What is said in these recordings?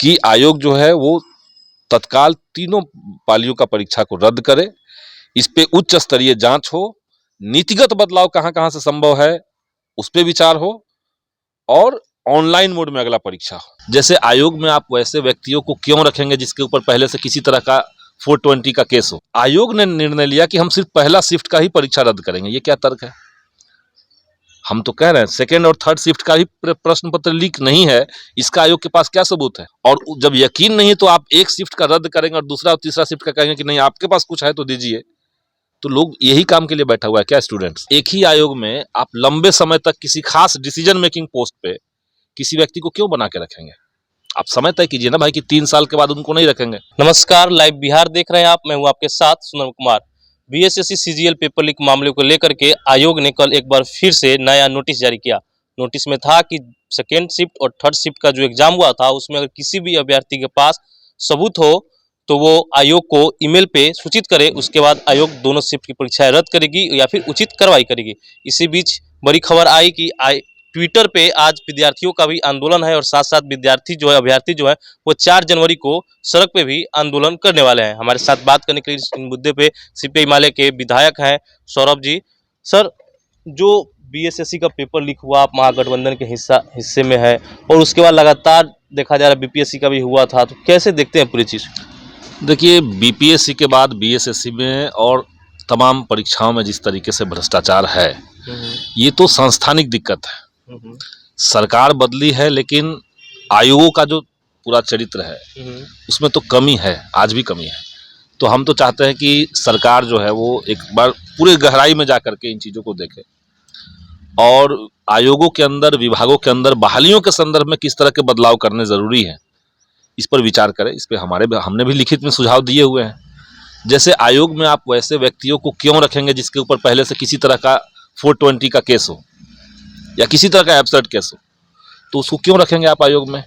कि आयोग जो है वो तत्काल तीनों पालियों का परीक्षा को रद्द करे, इस पे उच्च स्तरीय जांच हो, नीतिगत बदलाव कहां-कहां से संभव है उस पे विचार हो और ऑनलाइन मोड में अगला परीक्षा हो। जैसे आयोग में आप वैसे व्यक्तियों को क्यों रखेंगे जिसके ऊपर पहले से किसी तरह का 420 का केस हो। आयोग ने निर्णय लिया कि हम सिर्फ पहला शिफ्ट का ही परीक्षा रद्द करेंगे, ये क्या तर्क है? हम तो कह रहे हैं सेकेंड और थर्ड शिफ्ट का ही प्रश्न पत्र लीक नहीं है, इसका आयोग के पास क्या सबूत है? और जब यकीन नहीं तो आप एक शिफ्ट का रद्द करेंगे और दूसरा और तीसरा शिफ्ट का कहेंगे कि नहीं आपके पास कुछ है तो दीजिए। तो लोग यही काम के लिए बैठा हुआ है क्या स्टूडेंट्स? एक ही आयोग में आप लंबे समय तक किसी खास डिसीजन मेकिंग पोस्ट पे किसी व्यक्ति को क्यों बना के रखेंगे? आप समय तय कीजिए ना भाई कि 3 साल के बाद उनको नहीं रखेंगे। नमस्कार, लाइव बिहार देख रहे हैं आप। मैं हूं आपके साथ Sunil Kumar. BSSC CGL paper leak मामले को लेकर के आयोग ने कल एक बार फिर से नया नोटिस जारी किया। नोटिस में था कि सेकेंड शिफ्ट और थर्ड शिफ्ट का जो एग्जाम हुआ था उसमें अगर किसी भी अभ्यर्थी के पास सबूत हो तो वो आयोग को ईमेल पे सूचित करे, उसके बाद आयोग दोनों शिफ्ट की परीक्षाएं रद्द करेगी या फिर उचित कार्रवाई करेगी। इसी बीच बड़ी खबर आई कि ट्विटर पे आज विद्यार्थियों का भी आंदोलन है और साथ साथ विद्यार्थी जो है अभ्यर्थी जो है वो 4 जनवरी को सड़क पे भी आंदोलन करने वाले हैं। हमारे साथ बात करने के लिए इस मुद्दे पे सीपीआई माले के विधायक हैं सौरभ जी। सर, जो बीएसएससी का पेपर लीक हुआ, आप महागठबंधन के हिस्से में है और उसके बाद लगातार देखा जा रहा है बीपीएससी का भी हुआ था, तो कैसे देखते हैं पूरी चीज़? देखिए, बीपीएससी के बाद बीएसएससी में और तमाम परीक्षाओं में जिस तरीके से भ्रष्टाचार है, ये तो संस्थानिक दिक्कत है। सरकार बदली है लेकिन आयोगों का जो पूरा चरित्र है उसमें तो कमी है, आज भी कमी है। तो हम तो चाहते हैं कि सरकार जो है वो एक बार पूरे गहराई में जा करके इन चीज़ों को देखे और आयोगों के अंदर, विभागों के अंदर बहालियों के संदर्भ में किस तरह के बदलाव करने ज़रूरी है, इस पर विचार करें। इस पर हमने भी लिखित में सुझाव दिए हुए हैं। जैसे आयोग में आप वैसे व्यक्तियों को क्यों रखेंगे जिसके ऊपर पहले से किसी तरह का 420 का केस हो या किसी तरह का एब्सर्ड केस हो, तो उसको क्यों रखेंगे आप आयोग में?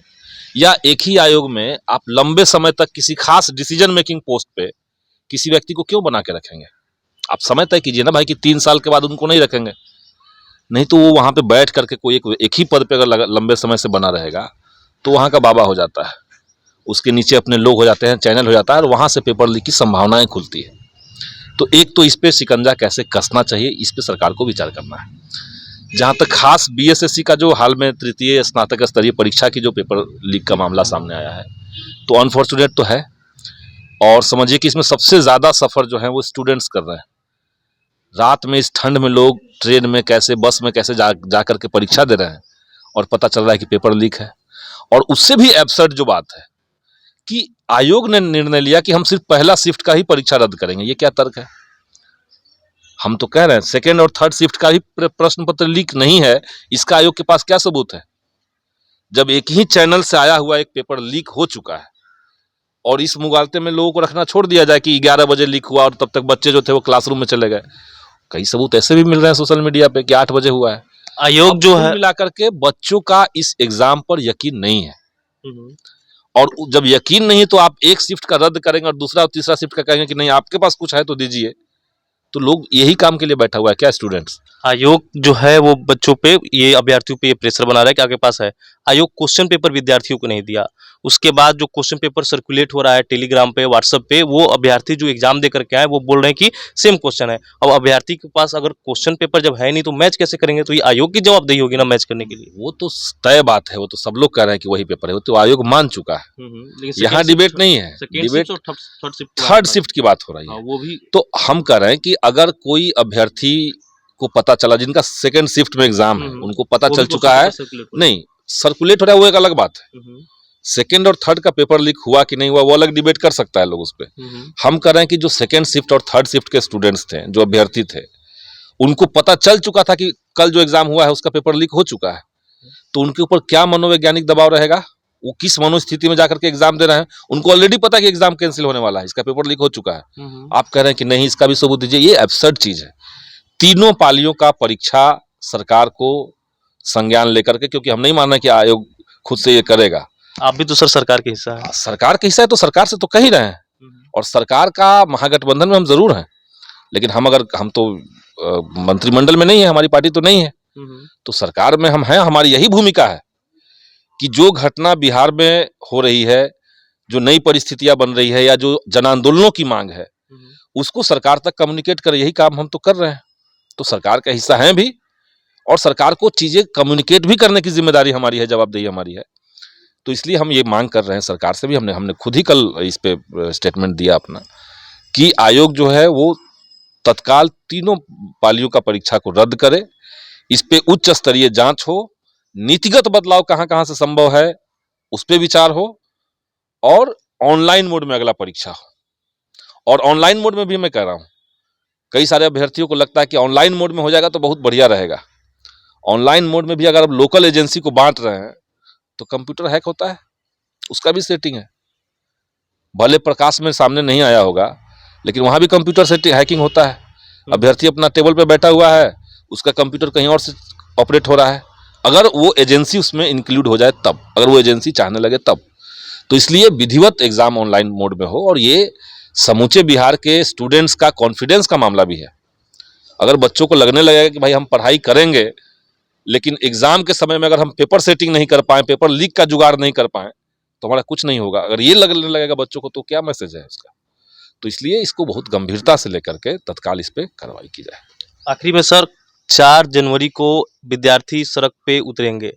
या एक ही आयोग में आप लंबे समय तक किसी खास डिसीजन मेकिंग पोस्ट पे किसी व्यक्ति को क्यों बना के रखेंगे? आप समय तय कीजिए ना भाई कि 3 साल के बाद उनको नहीं रखेंगे। नहीं तो वो वहां पे बैठ करके कोई एक ही पद पे अगर लंबे समय से बना रहेगा तो वहां का बाबा हो जाता है, उसके नीचे अपने लोग हो जाते हैं, चैनल हो जाता है और वहां से पेपर लीक की संभावनाएं खुलती है। तो एक तो इस पे शिकंजा कैसे कसना चाहिए, इस पे सरकार को विचार करना है। जहाँ तक खास बीएसएससी का जो हाल में तृतीय स्नातक स्तरीय परीक्षा की जो पेपर लीक का मामला सामने आया है, तो अनफॉर्चुनेट तो है और समझिए कि इसमें सबसे ज़्यादा सफ़र जो है वो स्टूडेंट्स कर रहे हैं। रात में इस ठंड में लोग ट्रेन में कैसे, बस में कैसे जा करके परीक्षा दे रहे हैं और पता चल रहा है कि पेपर लीक है। और उससे भी एब्सर्ड जो बात है कि आयोग ने निर्णय लिया कि हम सिर्फ पहला शिफ्ट का ही परीक्षा रद्द करेंगे, ये क्या तर्क है? हम तो कह रहे हैं सेकेंड और थर्ड शिफ्ट का ही प्रश्न पत्र लीक नहीं है, इसका आयोग के पास क्या सबूत है? जब एक ही चैनल से आया हुआ एक पेपर लीक हो चुका है और इस मुगालते में लोगों को रखना छोड़ दिया जाए कि 11 बजे लीक हुआ और तब तक बच्चे जो थे वो क्लासरूम में चले गए। कई सबूत ऐसे भी मिल रहे हैं सोशल मीडिया पे कि 8 बजे हुआ है। आयोग जो है मिलाकर के बच्चों का इस एग्जाम पर यकीन नहीं है और जब यकीन नहीं तो आप एक शिफ्ट का रद्द करेंगे और दूसरा और तीसरा शिफ्ट का कहेंगे कि नहीं आपके पास कुछ है तो दीजिए। तो लोग यही काम के लिए बैठा हुआ है क्या स्टूडेंट्स? आयोग जो है वो बच्चों पे, ये अभ्यर्थियों पे ये प्रेशर बना रहा है कि आपके पास है। आयोग क्वेश्चन पेपर विद्यार्थियों को नहीं दिया। उसके बाद जो क्वेश्चन पेपर सर्कुलेट हो रहा है टेलीग्राम पे, व्हाट्सएप पे, वो अभ्यर्थी जो एग्जाम दे करके आए वो बोल रहे हैं कि सेम क्वेश्चन है। अब अभ्यर्थी के पास अगर क्वेश्चन पेपर जब है नहीं तो मैच कैसे करेंगे? तो ये आयोग की जवाबदेही होगी ना मैच करने के लिए। वो तो तय बात है, वो तो सब लोग कह रहे हैं कि वही पेपर है, वो तो आयोग मान चुका है। यहाँ डिबेट नहीं है, डिबेट थर्ड शिफ्ट की बात हो रही है। वो भी तो हम कह रहे हैं कि अगर कोई अभ्यर्थी को पता चला जिनका सेकंड शिफ्ट में एग्जाम है, उनको पता चल चुका है, नहीं सर्कुलेट हो रहा है, वो एक अलग बात है। सेकंड और थर्ड का पेपर लीक हुआ कि नहीं हुआ वो अलग डिबेट कर सकता है लोग उस पर। हम कह रहे हैं कि जो सेकंड शिफ्ट और थर्ड शिफ्ट के स्टूडेंट्स थे, जो अभ्यर्थी थे, उनको पता चल चुका था कि कल जो एग्जाम हुआ है उसका पेपर लीक हो चुका है, तो उनके ऊपर क्या मनोवैज्ञानिक दबाव रहेगा? वो किस मनोस्थिति में जाकर के एग्जाम दे रहे हैं? उनको ऑलरेडी पता है कि एग्जाम कैंसिल होने वाला है, इसका पेपर लीक हो चुका है। आप कह रहे हैं कि नहीं इसका भी सबूत दीजिए, ये एब्सर्ड चीज है। तीनों पालियों का परीक्षा सरकार को संज्ञान लेकर के, क्योंकि हम नहीं मान रहे कि आयोग खुद से ये करेगा। आप भी तो सर सरकार के हिस्सा है। सरकार के हिस्सा है तो सरकार से तो कह ही रहे हैं और सरकार का महागठबंधन में हम जरूर हैं, लेकिन हम तो मंत्रिमंडल में नहीं है, हमारी पार्टी तो नहीं है, तो सरकार में हम हैं, हमारी यही भूमिका है कि जो घटना बिहार में हो रही है, जो नई परिस्थितियां बन रही है या जो जन आंदोलनों की मांग है, उसको सरकार तक कम्युनिकेट करे, यही काम हम तो कर रहे हैं। तो सरकार का हिस्सा है भी, और सरकार को चीजें कम्युनिकेट भी करने की जिम्मेदारी हमारी है, जवाबदेही हमारी है। तो इसलिए हम ये मांग कर रहे हैं सरकार से भी, हमने खुद ही कल इस पे स्टेटमेंट दिया अपना, कि आयोग जो है वो तत्काल तीनों पालियों का परीक्षा को रद्द करे, इस पे उच्च स्तरीय जांच हो, नीतिगत बदलाव कहां-कहां से संभव है उस पे विचार हो, और ऑनलाइन मोड में अगला परीक्षा हो। और ऑनलाइन मोड में भी मैं कह रहा हूं, कई सारे अभ्यर्थियों को लगता है कि ऑनलाइन मोड में हो जाएगा तो बहुत बढ़िया रहेगा। ऑनलाइन मोड में भी अगर आप लोकल एजेंसी को बांट रहे हैं तो कंप्यूटर हैक होता है, उसका भी सेटिंग है। भले प्रकाश में सामने नहीं आया होगा, लेकिन वहां भी कंप्यूटर से हैकिंग होता है। अभ्यर्थी अपना टेबल पे बैठा हुआ है, उसका कंप्यूटर कहीं और से ऑपरेट हो रहा है, अगर वो एजेंसी उसमें इंक्लूड हो जाए तब, अगर वो एजेंसी चाहने लगे तब। तो इसलिए विधिवत एग्जाम ऑनलाइन मोड में हो, और ये समूचे बिहार के स्टूडेंट्स का कॉन्फिडेंस का मामला भी है। अगर बच्चों को लगने लगेगा कि भाई हम पढ़ाई करेंगे, लेकिन एग्जाम के समय में अगर हम पेपर सेटिंग नहीं कर पाए, पेपर लीक का जुगाड़ नहीं कर पाए, तो हमारा कुछ नहीं होगा। अगर ये लगने लगेगा बच्चों को, तो क्या मैसेज है उसका? तो इसलिए इसको बहुत गंभीरता से लेकर के तत्काल इस पे कार्रवाई की जाए। आखिरी में सर, 4 जनवरी को विद्यार्थी सड़क पे उतरेंगे।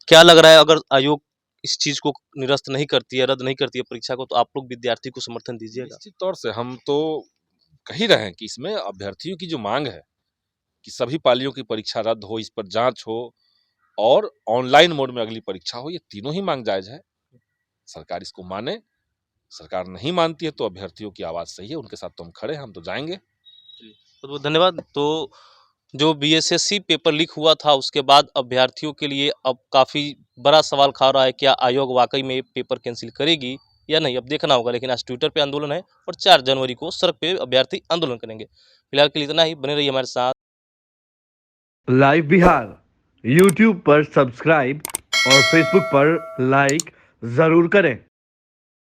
क्या लग रहा है, अगर आयोग इस चीज को निरस्त नहीं करती है, रद्द नहीं करती है परीक्षा को, तो आप लोग विद्यार्थी को समर्थन दीजिएगा? निश्चित तौर से हम तो कह ही रहे हैं कि इसमें अभ्यर्थियों की जो मांग है कि सभी पालियों की परीक्षा रद्द हो, इस पर जांच हो, और ऑनलाइन मोड में अगली परीक्षा हो, ये तीनों ही मांग जायज है। सरकार इसको माने, सरकार नहीं मानती है तो अभ्यर्थियों की आवाज सही है, उनके साथ तो हम खड़े हैं, हम तो जाएंगे। बहुत बहुत धन्यवाद। तो जो बीएसएससी पेपर लीक हुआ था, उसके बाद अभ्यर्थियों के लिए अब काफ़ी बड़ा सवाल खड़ा रहा है, क्या आयोग वाकई में पेपर कैंसिल करेगी या नहीं, अब देखना होगा। लेकिन आज ट्विटर पे आंदोलन है और 4 जनवरी को सड़क पे अभ्यर्थी आंदोलन करेंगे। फिलहाल के लिए इतना ही, बने रहिए हमारे साथ। लाइव बिहार यूट्यूब पर सब्सक्राइब और फेसबुक पर लाइक जरूर करें।